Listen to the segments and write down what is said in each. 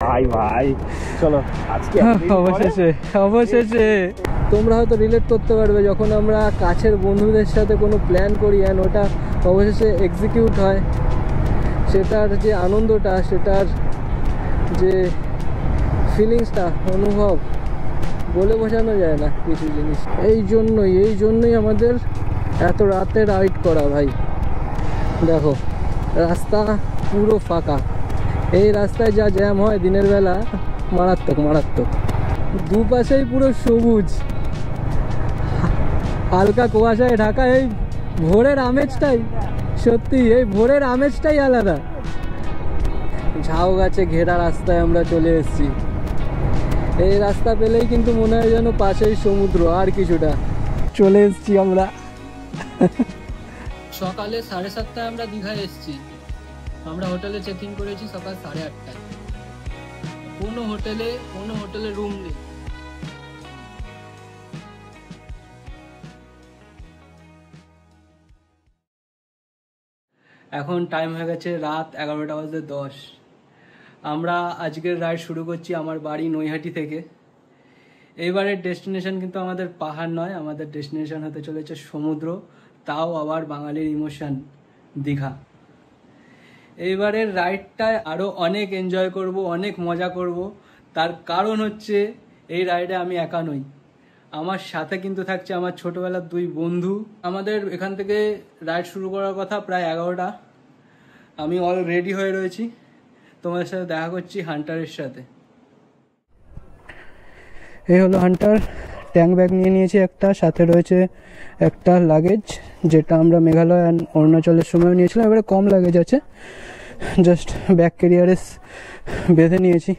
ভাই ভাই চলো আজকে অবশেষে তোমরা হয়তো রিলেট করতে পারবে যখন আমরা কাছের বন্ধুদের সাথে কোনো প্ল্যান করি আর ওটা অবশেষে এক্সিকিউট হয়, সেটার যে আনন্দটা, সেটার যে ফিলিংসটা, অনুভব বলে বোঝানো যায় না কিছু জিনিস। এই জন্যই আমাদের এত রাতে রাইড করা ভাই। দেখো রাস্তা পুরো ফাঁকা, এই রাস্তায় যা জ্যাম হয় দিনের বেলা মারাত্মক। দুপাশেই পুরো সবুজ, হালকা কুয়াশায় ঢাকা। এই ভোরের আমেজটাই সত্যি, এই ভোরের আমেজটাই আলাদা। ঝাউ গাছে ঘেরা রাস্তায় আমরা চলে এসেছি। এই রাস্তা পেলেই কিন্তু মনে হয় যেন পাশেই সমুদ্র, আর কিছুটা। চলে এসেছি আমরা সকালে 7:30টায় আমরা দীঘায় এসেছি। আমরা হোটেলে চেক ইন করেছি সকাল 8:30টায়। কোনো হোটেলে রুম নেই। এখন টাইম হয়ে গেছে রাত 11:10। আমরা আজকের রাইড শুরু করছি আমার বাড়ি নৈহাটি থেকে। এইবারের ডেস্টিনেশন কিন্তু আমাদের পাহাড় নয়, আমাদের ডেস্টিনেশন হতে চলেছে সমুদ্র, তাও আবার বাঙালির ইমোশন দীঘা। এইবারের রাইডটায় আরও অনেক এনজয় করব, অনেক মজা করব। তার কারণ হচ্ছে এই রাইডে আমি একা নই, আমার সাথে কিন্তু থাকছে আমার ছোটোবেলার 2 বন্ধু। আমাদের এখান থেকে রাইড শুরু করার কথা প্রায় 11টা। আমি অল রেডি হয়ে রয়েছি, তোমাদের সাথে দেখা করছি হান্টারের সাথে। এই হলো হান্টার। ট্যাঙ্ক ব্যাগ নিয়ে নিয়েছি একটা, সাথে রয়েছে একটা লাগেজ, যেটা আমরা মেঘালয় অ্যান্ড অরুণাচলের সময় নিয়েছিলাম। এবারে কম লাগেজ আছে, জাস্ট ব্যাগ ক্যারিয়ারে বেঁধে নিয়েছি।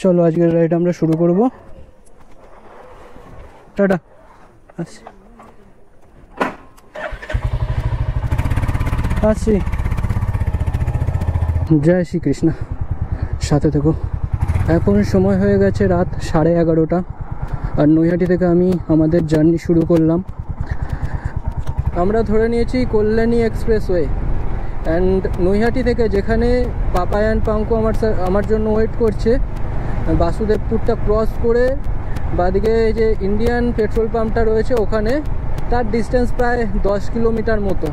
চলো আজকের রাইড আমরা শুরু করব। টাটা, আসি। জয় শ্রীকৃষ্ণ, সাথে থেকো। এখন সময় হয়ে গেছে রাত 11:30, আর নৈহাটি থেকে আমি আমাদের জার্নি শুরু করলাম। আমরা ধরে নিয়েছি কল্যাণী এক্সপ্রেসওয়ে। অ্যান্ড নৈহাটি থেকে, যেখানে পাপাই অ্যান্ড পাঙ্কু আমার জন্য ওয়েট করছে, বাসুদেবপুরটা ক্রস করে বাদিকে যে ইন্ডিয়ান পেট্রোল পাম্পটা রয়েছে ওখানে, তার ডিস্টেন্স প্রায় 10 কিলোমিটার মতো।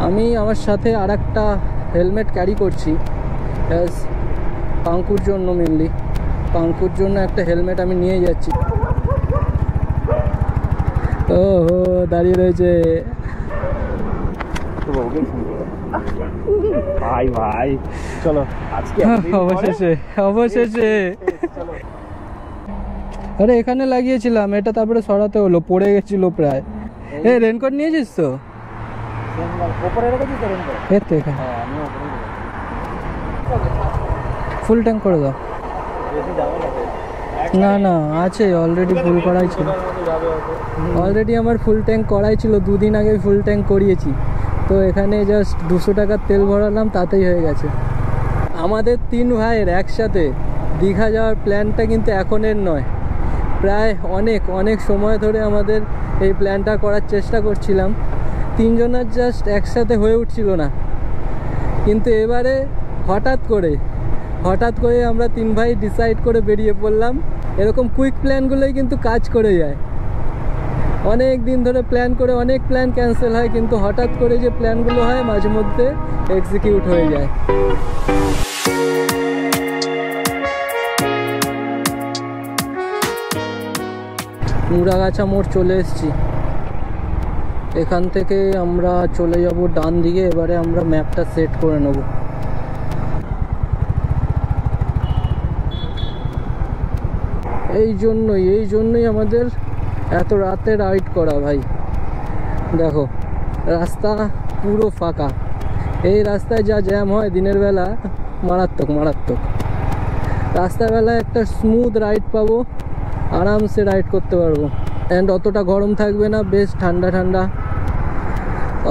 আমি আমার সাথে আর একটা হেলমেট ক্যারি করছি, পাঙ্কুর জন্য, মেনলি পাঙ্কুর জন্য একটা হেলমেট আমি নিয়ে যাচ্ছি। ওহো, দাঁড়িয়ে রয়েছে ভাই ভাই চলো আজকে অবশেষে। আরে এখানে লাগিয়েছিলাম এটা, তারপরে সরাতে হলো, পড়ে গেছিল প্রায়। রেনকোট নিয়েছিস তো? ফুল ট্যাঙ্ক করে দাও। না আছে, অলরেডি ফুল করাই ছিল। অলরেডি আমার ফুল ট্যাঙ্ক করাই ছিল, 2 দিন আগে ফুল ট্যাঙ্ক করিয়েছি। তো এখানে জাস্ট 200 টাকার তেল ভরালাম, তাতেই হয়ে গেছে। আমাদের 3 ভাইয়ের একসাথে দীঘা যাওয়ার প্ল্যানটা কিন্তু এখনের নয়, প্রায় অনেক সময় ধরে আমাদের এই প্ল্যানটা করার চেষ্টা করছিলাম। 3 জনের জাস্ট একসাথে হয়ে উঠছিল না, কিন্তু এবারে হঠাৎ করে আমরা 3 ভাই ডিসাইড করে বেরিয়ে পড়লাম। এরকম কুইক প্ল্যানগুলোই কিন্তু কাজ করে যায়। অনেক দিন ধরে প্ল্যান করে অনেক প্ল্যান ক্যান্সেল হয়, কিন্তু হঠাৎ করে যে প্ল্যানগুলো হয় মাঝে মধ্যে এক্সিকিউট হয়ে যায়। মুড়াগাছা মোড় চলে এসেছি। এখান থেকে আমরা চলে যাব ডান দিকে। এবারে আমরা ম্যাপটা সেট করে নেব। এই জন্যই আমাদের এত রাতে রাইড করা ভাই। দেখো রাস্তা পুরো ফাঁকা, এই রাস্তায় যা জ্যাম হয় দিনের বেলা মারাত্মক। রাস্তার বেলায় একটা স্মুথ রাইড পাবো, আরামসে রাইড করতে পারবো। অ্যান্ড অতটা গরম থাকবে না, বেশ ঠান্ডা।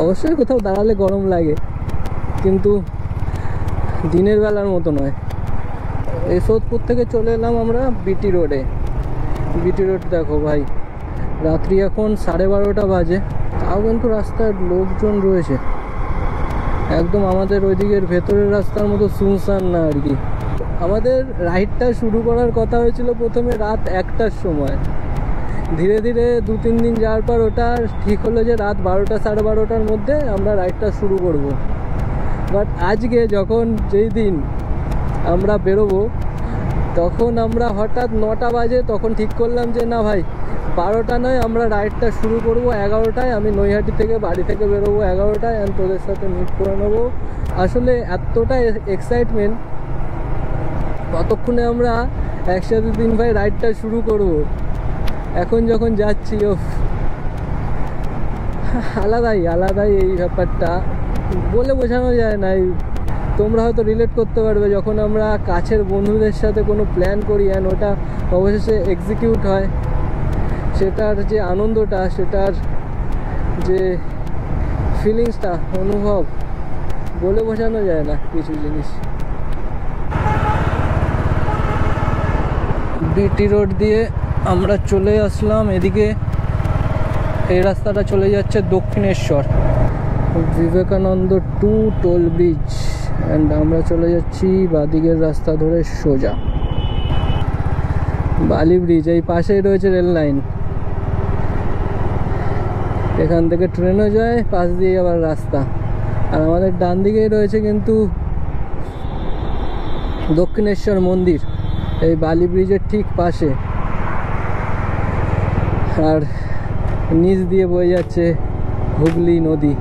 অবশ্যই কোথাও দাঁড়ালে গরম লাগে, কিন্তু দিনের বেলার মতো নয়। এই সোদপুর থেকে চলে এলাম আমরা বিটি রোড দেখো ভাই, রাত্রি এখন 12:30 বাজে, তাও কিন্তু রাস্তায় লোকজন রয়েছে। একদম আমাদের ওইদিকের ভেতরের রাস্তার মতো সুনসান না আর কি। আমাদের রাইডটা শুরু করার কথা হয়েছিল প্রথমে রাত 1টার সময়। ধীরে ধীরে 2-3 দিন যাওয়ার পর ওটা ঠিক হলো যে রাত 12টা 12:30টার মধ্যে আমরা রাইডটা শুরু করব। বাট আজকে যখন যেই দিন আমরা বেরোবো তখন আমরা হঠাৎ 9টা বাজে, তখন ঠিক করলাম যে না ভাই 12টা নয়, আমরা রাইডটা শুরু করব 11টায়। আমি নৈহাটি থেকে বাড়ি থেকে বেরোবো 11টায়, অ্যান্ড তোদের সাথে মিট করে নেবো। আসলে এতটা এক্সাইটমেন্ট, ততক্ষণে আমরা একসাথে 3 ভাই রাইডটা শুরু করব। এখন যখন যাচ্ছি আলাদাই এই ব্যাপারটা, বলে বোঝানো যায় না। তোমরা হয়তো রিলেট করতে পারবে, যখন আমরা কাছের বন্ধুদের সাথে কোনো প্ল্যান করি অ্যান্ড ওটা অবশেষে এক্সিকিউট হয়, সেটার যে আনন্দটা, সেটার যে ফিলিংসটা, অনুভব, বলে বোঝানো যায় না কিছু জিনিস। বিটি রোড দিয়ে আমরা চলে আসলাম এদিকে। এই রাস্তাটা চলে যাচ্ছে Dakshineswar, Vivekananda to toll bridge, and আমরা চলে যাচ্ছি বাদিকের রাস্তা ধরে সোজা বালি ব্রিজ। এই পাশেই রয়েছে রেল লাইন, এখান থেকে ট্রেনও যায়, পাশ দিয়ে আবার রাস্তা। আর আমাদের ডান দিকেই রয়েছে কিন্তু দক্ষিণেশ্বর মন্দির, এই বালি ব্রিজের ঠিক পাশে। আর নিচ দিয়ে বয়ে যাচ্ছে হুগলি নদী।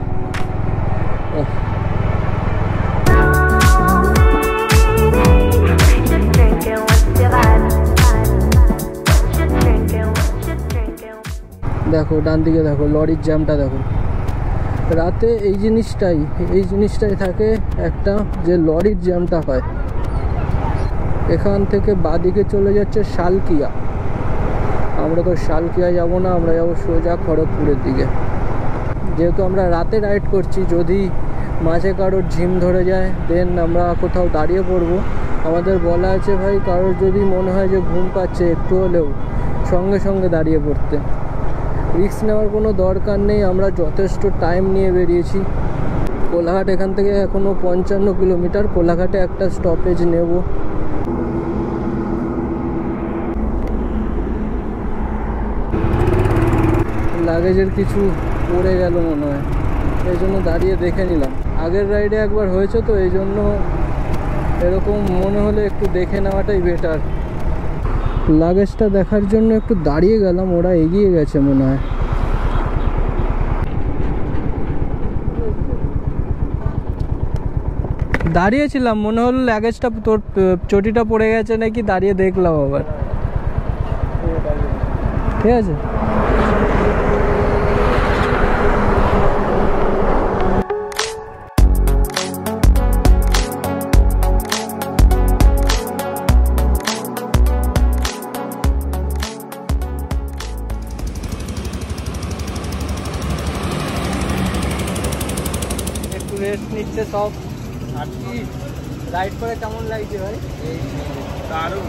দেখো ডান দিকে, দেখো লরির জ্যামটা দেখো। রাতে এই জিনিসটাই থাকে একটা, যে লরির জ্যামটা হয়। এখান থেকে বাদিকে চলে যাচ্ছে শালকিয়া। আমরা তো শালকিয়া যাব না, আমরা যাবো সোজা খড়গপুরের দিকে। যেহেতু আমরা রাতে রাইড করছি, যদি মাঝে কারোর ঝিম ধরে যায় দেন আমরা কোথাও দাঁড়িয়ে পড়বো। আমাদের বলা আছে ভাই, কারোর যদি মনে হয় যে ঘুম পাচ্ছে একটু হলেও, সঙ্গে সঙ্গে দাঁড়িয়ে পড়তে। রিস্ক নেওয়ার কোনো দরকার নেই, আমরা যথেষ্ট টাইম নিয়ে বেরিয়েছি। কোলাঘাট এখান থেকে এখনও 55 কিলোমিটার। কোলাঘাটে একটা স্টপেজ নেব। লাগেজের কিছু পড়ে গেল মনে হয়, এই জন্য দাঁড়িয়ে দেখে নিলাম। আগের রাইডে একবার হয়েছে তো, এই জন্য এরকম মনে হলে একটু দেখে নেওয়াটাই বেটার। লাগেজটা দেখার জন্য একটু দাঁড়িয়ে গেলাম, ওরা এগিয়ে গেছে মনে হয়। দাঁড়িয়েছিলাম, মনে হলো লাগেজটা, তোর চটিটা পড়ে গেছে নাকি, দাঁড়িয়ে দেখলাম আবার। ঠিক আছে, রেস্ট নিচ্ছে সব। আর কি রাইড করে কেমন লাগছে ভাই? দারুণ।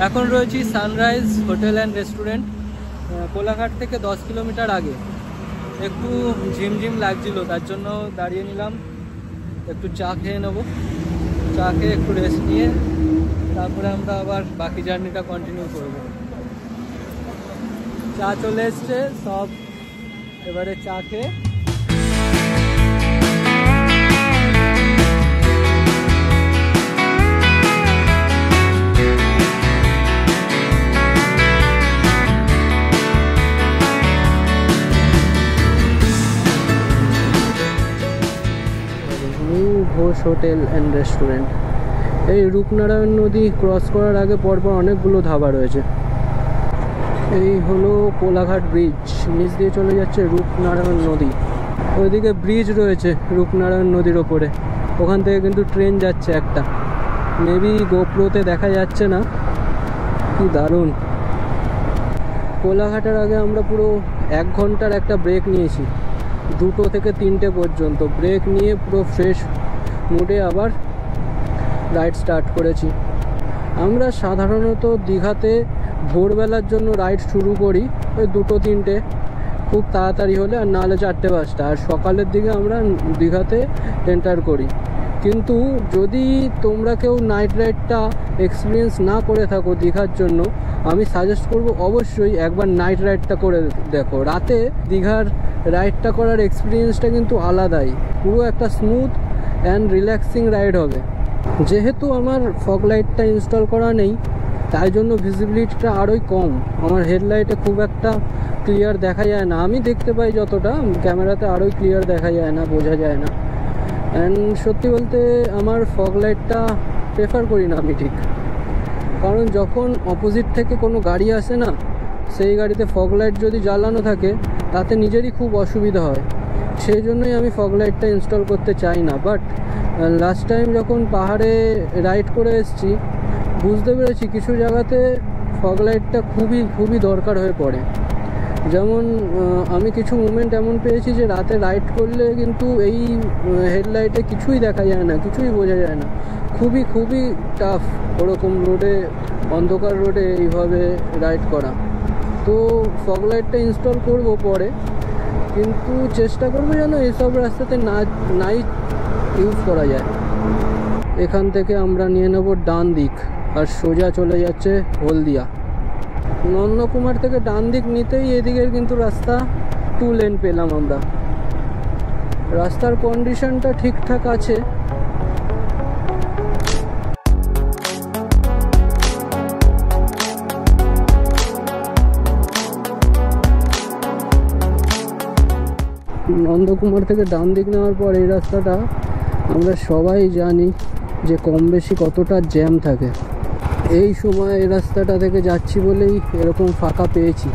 এখন রয়েছি sunrise hotel and restaurant, Kolaghat থেকে 10 কিলোমিটার আগে। একটু ঝিমঝিম লাগছিল, তার জন্য দাঁড়িয়ে নিলাম, একটু চা খেয়ে নেবো। চা খেয়ে একটু রেস্ট নিয়ে তারপরে আমরা আবার বাকি জার্নিটা কন্টিনিউ করব। চা চলে এসছে সব, এবারে চা খেয়ে ঘোষ হোটেল অ্যান্ড রেস্টুরেন্ট। এই রূপনারায়ণ নদী ক্রস করার আগে পরপর অনেকগুলো ধাবা রয়েছে। এই হলো কোলাঘাট ব্রিজ, নিচ দিয়ে চলে যাচ্ছে রূপনারায়ণ নদী। ওইদিকে ব্রিজ রয়েছে রূপনারায়ণ নদীর ওপরে, ওখান থেকে কিন্তু ট্রেন যাচ্ছে একটা, মেবি গোপ্রোতে দেখা যাচ্ছে না। কি দারুণ। কোলাঘাটের আগে আমরা পুরো 1 ঘন্টার একটা ব্রেক নিয়েছি, 2টো থেকে 3টে পর্যন্ত ব্রেক নিয়ে পুরো ফ্রেশ মুডে আবার রাইড স্টার্ট করেছি। আমরা সাধারণত দীঘাতে ভোরবেলার জন্য রাইড শুরু করি ওই 2-3টে, খুব তাড়াতাড়ি হলে, আর নাহলে 4টে-5টা। আর সকালের দিকে আমরা দীঘাতে এন্টার করি। কিন্তু যদি তোমরা কেউ নাইট রাইডটা এক্সপিরিয়েন্স না করে থাকো দীঘার জন্য, আমি সাজেস্ট করব অবশ্যই একবার নাইট রাইডটা করে দেখো। রাতে দীঘার রাইডটা করার এক্সপিরিয়েন্সটা কিন্তু আলাদাই, পুরো একটা স্মুথ অ্যান্ড রিল্যাক্সিং রাইড হবে। যেহেতু আমার ফগ লাইটটা ইনস্টল করা নেই, তাই জন্য ভিজিবিলিটিটা আরোই কম। আমার হেডলাইটে খুব একটা ক্লিয়ার দেখা যায় না, আমি দেখতে পাই যতটা, ক্যামেরাতে আরোই ক্লিয়ার দেখা যায় না, বোঝা যায় না। অ্যান্ড সত্যি বলতে আমার ফগ লাইটটা প্রেফার করি না আমি ঠিক, কারণ যখন অপোজিট থেকে কোনো গাড়ি আসে না, সেই গাড়িতে ফগ লাইট যদি জ্বালানো থাকে তাতে নিজেরই খুব অসুবিধা হয়, সেই জন্যই আমি ফগ লাইটটা ইনস্টল করতে চাই না। বাট লাস্ট টাইম যখন পাহাড়ে রাইড করে এসেছি, বুঝতে পেরেছি কিছু জায়গাতে ফগ লাইটটা খুবই দরকার হয়ে পড়ে। যেমন আমি কিছু মুমেন্ট এমন পেয়েছি যে রাতে রাইড করলে কিন্তু এই হেডলাইটে কিছুই দেখা যায় না, কিছুই বোঝা যায় না, খুবই টাফ ওরকম রোডে, অন্ধকার রোডে এইভাবে রাইড করা। তো ফগ লাইটটা ইনস্টল করব পরে, কিন্তু চেষ্টা করবো যেন এইসব রাস্তাতে নাই ইউজ করা যায়। এখান থেকে আমরা নিয়ে নেব ডান দিক আর সোজা চলে যাচ্ছে হলদিয়া। নন্দকুমার থেকে ডান দিক নিতেই এদিকের কিন্তু রাস্তা 2 লেন পেলাম আমরা। রাস্তার কন্ডিশনটা ঠিকঠাক আছে। নন্দকুমার থেকে ডান দিক নেওয়ার পর এই রাস্তাটা আমরা সবাই জানি যে কম বেশি কতটা জ্যাম থাকে। এই সময় এই রাস্তাটা থেকে যাচ্ছি বলেই এরকম ফাঁকা পেয়েছি।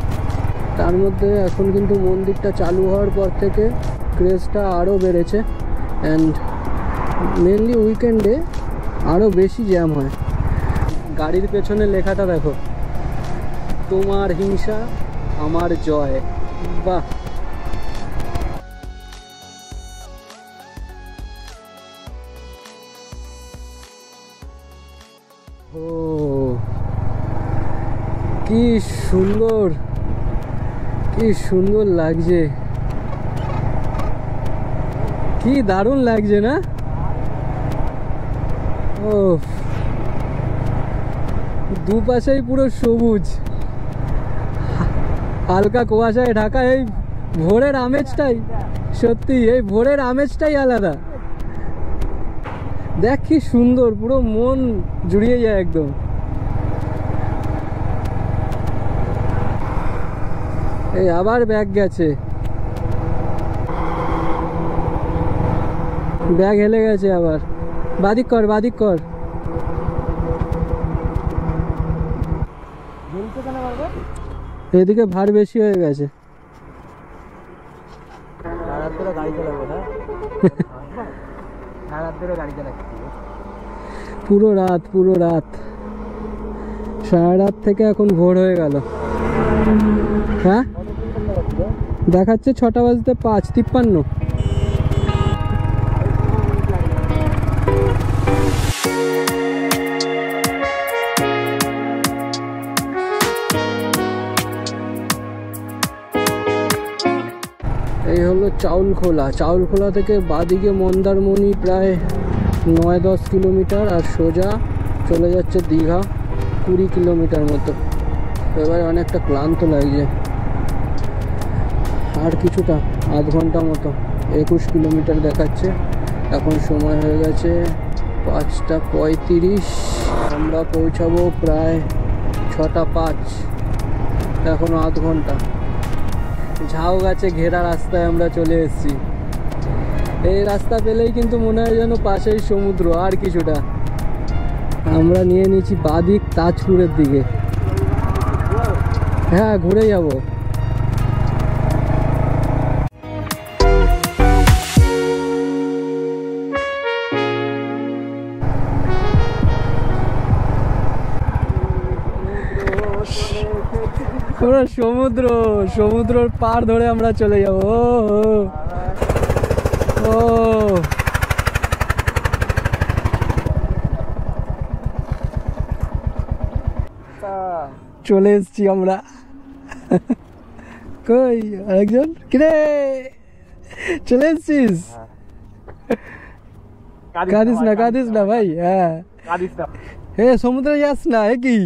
তার মধ্যে এখন কিন্তু মন্দিরটা চালু হওয়ার পর থেকে ক্রেজটা আরও বেড়েছে, অ্যান্ড মেনলি উইকেন্ডে আরও বেশি জ্যাম হয়। গাড়ির পেছনে লেখাটা দেখো, তোমার হিংসা আমার জয়। বাহ, ও কি সুন্দর, কি সুন্দর লাগছে, কি দারুণ লাগছে না? ও দুপাশেই পুরো সবুজ, হালকা কুয়াশায় ঢাকা। এই ভোরের আমেজটাই, সত্যি এই ভোরের আমেজটাই আলাদা। দেখ কি সুন্দর, পুরো মন জুড়িয়ে যায় একদম। এই আবার ব্যাগ গেছে, ব্যাগ হেলে গেছে আবার। বাদিক কর, বাদিক কর। এদিকে ভার বেশি হয়ে গেছে। পুরো রাত 7:30 থেকে এখন ভোর হয়ে গেল। হ্যাঁ দেখাচ্ছে 6:05:53। এই হলো চাউলখোলা থেকে বাদিকে মন্দারমণি প্রায় 9-10 কিলোমিটার, আর সোজা চলে যাচ্ছে দীঘা 20 কিলোমিটার মতো। এবারে অনেকটা ক্লান্ত লাগছে, আর কিছুটা আধ ঘন্টা মতো, 21 কিলোমিটার দেখাচ্ছে। এখন সময় হয়ে গেছে 5:35, আমরা পৌঁছাবো প্রায় 6:05, এখনো আধ ঘন্টা। ঝাউ গাছে ঘেরা রাস্তায় আমরা চলে এসেছি। এই রাস্তা পেলেই কিন্তু মনে হয় যেন পাশেই সমুদ্র, আর কিছুটা। আমরা নিয়ে নিয়েছি বাদিক তাজপুরের দিকে। হ্যাঁ ঘুরে যাব। পুরো সমুদ্রর পার ধরে আমরা চলে যাব। ও চলে এসছি আমরা। কই আরেকজন, কিরে চলে এসছিস? কাঁদিস না ভাই। হ্যাঁ হে সমুদ্রে যাস না, এ কি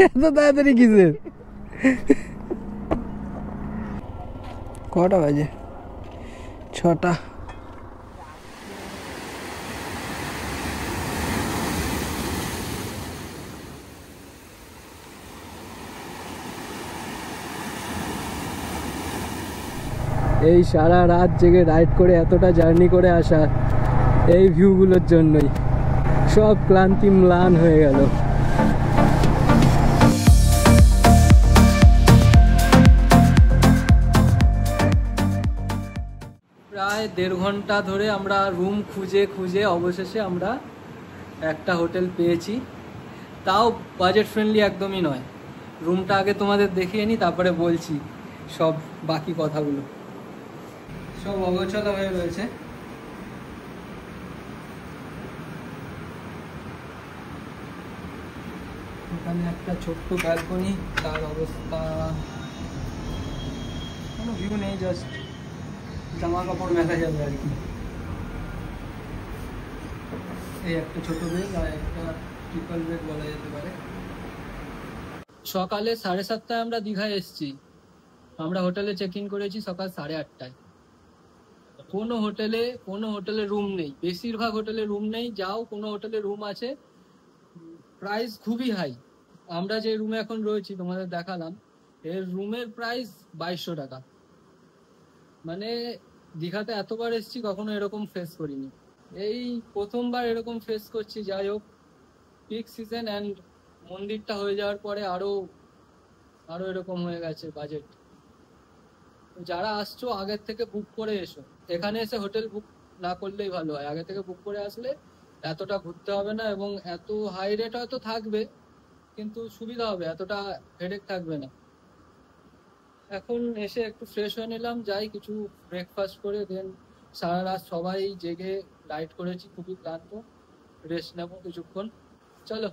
এত তাড়াতাড়ি কিসের? কটা বাজে? 6টা। এই সারা রাত জেগে রাইড করে এতটা জার্নি করে আসা এই ভিউগুলোর জন্যই সব ক্লান্তি ম্লান হয়ে গেল। প্রায় 1.5 ঘন্টা ধরে আমরা রুম খুঁজে খুঁজে অবশেষে আমরা একটা হোটেল পেয়েছি, তাও বাজেট ফ্রেন্ডলি একদমই নয়। রুমটা আগে তোমাদের দেখিয়ে নিই, তারপরে বলছি সব বাকি কথাগুলো। সব অগোছালো হয়ে রয়েছে। এখানে একটা ছোট্ট ব্যালকনি, তার অবস্থা কোনো ভিউ নেই, জাস্ট জামা কাপড় মেলা যাবে আর কি। এই একটা ছোট বেড আর একটা ট্রিপল বেড বলা যেতে পারে। সকালে 7:30টায় আমরা দীঘায় এসেছি। আমরা হোটেলে চেক ইন করেছি সকাল 8:30টায়। কোনো হোটেলে রুম নেই, বেশিরভাগ হোটেলে রুম নেই। যাও কোনো হোটেলে রুম আছে, প্রাইস খুবই হাই। আমরা যে রুমে এখন রয়েছি তোমাদের দেখালাম, এর রুমের প্রাইস 2200 টাকা। মানে দীঘাতে এতবার এসেছি কখনো এরকম ফেস করিনি, এই প্রথমবার এরকম ফেস করছি। যাই হোক, পিক সিজন অ্যান্ড মন্দিরটা হয়ে যাওয়ার পরে আরো এরকম হয়ে গেছে বাজেট। যারা আসছো আগের থেকে বুক করে এসো, এখানে এসে হোটেল বুক না করলেই ভালো হয়। আগে থেকে বুক করে আসলে এতটা ঘুরতে হবে না, এবং এত হাই রেট হয়তো থাকবে কিন্তু সুবিধা হবে, এতটা হেডেক থাকবে না। এখন এসে একটু ফ্রেশ হয়ে নিলাম, যাই কিছু ব্রেকফাস্ট করে দেন সারা রাত সবাই জেগে রাইড করেছি, খুবই ক্লান্ত, রেস্ট নেবো কিছুক্ষণ। চলো।